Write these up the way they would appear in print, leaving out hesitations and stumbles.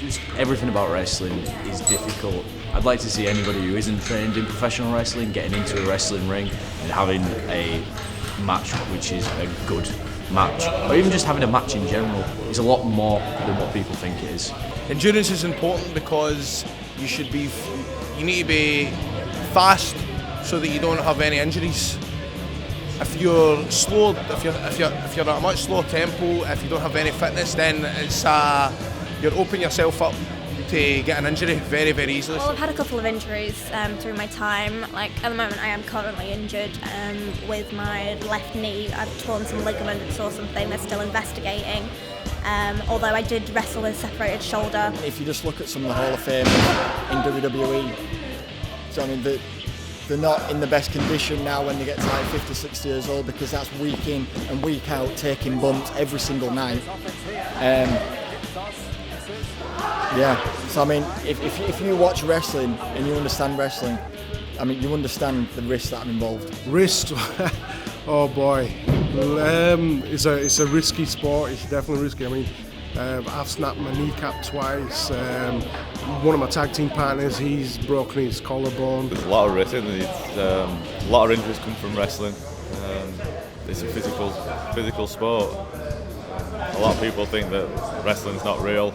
just everything about wrestling is difficult. I'd like to see anybody who isn't trained in professional wrestling getting into a wrestling ring and having a match which is a good match, or even just having a match in general is a lot more than what people think it is. Endurance is important because you need to be fast so that you don't have any injuries. If you're slow, if you're at a much slower tempo, if you don't have any fitness, then it's you're opening yourself up to get an injury very, very easily. Well, I've had a couple of injuries through my time. Like at the moment, I am currently injured with my left knee. I've torn some ligaments or something. They're still investigating. Although I did wrestle with a separated shoulder. If you just look at some of the Hall of Fame in WWE, so I mean, they're not in the best condition now when they get to like 50, 60 years old, because that's week in and week out taking bumps every single night. Yeah, so I mean, if you watch wrestling and you understand wrestling, I mean, you understand the risks that are involved. Risk? Oh boy, it's a risky sport. It's definitely risky. I mean, I've snapped my kneecap twice. One of my tag team partners, he's broken his collarbone. There's a lot of risk, and a lot of injuries come from wrestling. It's a physical sport. A lot of people think that wrestling's not real.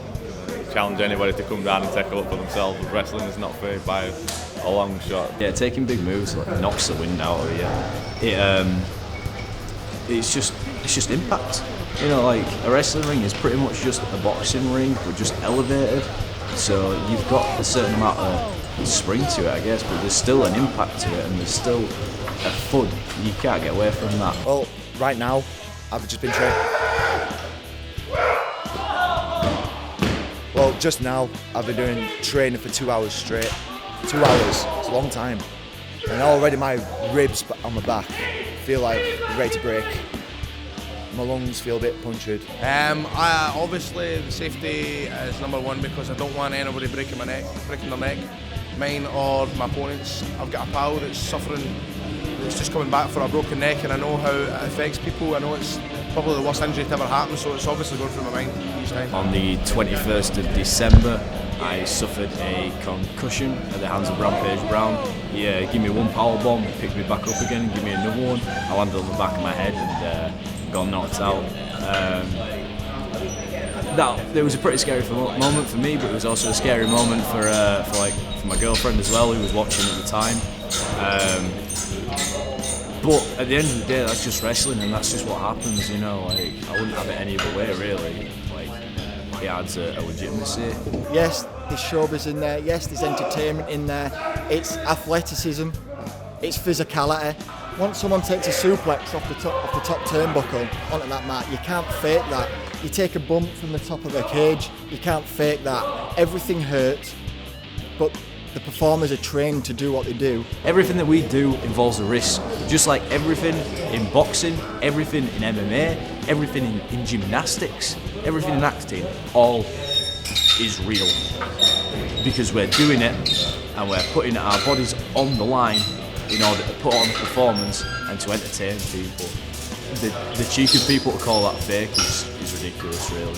Challenge anybody to come down and take a look for themselves, but wrestling is not fair by a long shot. Yeah, taking big moves like knocks the wind out of you. It's just impact. You know, like a wrestling ring is pretty much just a boxing ring, but just elevated. So you've got a certain amount of spring to it, I guess, but there's still an impact to it, and there's still a thud. You can't get away from that. Well, right now, I've just been training. Well, just now, I've been doing training for 2 hours straight. 2 hours, it's a long time. And already my ribs on my back feel like ready to break. My lungs feel a bit punctured. Obviously, the safety is number one, because I don't want anybody breaking their neck, mine or my opponents. I've got a pal that's suffering, that's just coming back for a broken neck, and I know how it affects people. I know it's probably the worst injury to ever happen, so it's obviously going through my mind each time. On the 21st of December, I suffered a concussion at the hands of Rampage Brown. He gave me one power bomb, picked me back up again, and gave me another one. I landed on the back of my head and got knocked out. It was a pretty scary moment for me, but it was also a scary moment for my girlfriend as well, who was watching at the time. But at the end of the day, that's just wrestling, and that's just what happens, you know. Like, I wouldn't have it any other way, really. Like, it adds a legitimacy. Yes, there's showbiz in there. Yes, there's entertainment in there. It's athleticism. It's physicality. Once someone takes a suplex off the top turnbuckle onto that mat, you can't fake that. You take a bump from the top of a cage, you can't fake that. Everything hurts, but the performers are trained to do what they do. Everything that we do involves a risk. Just like everything in boxing, everything in MMA, everything in gymnastics, everything in acting, all is real. Because we're doing it and we're putting our bodies on the line in order to put on a performance and to entertain people. The cheek of people to call that fake is ridiculous, really.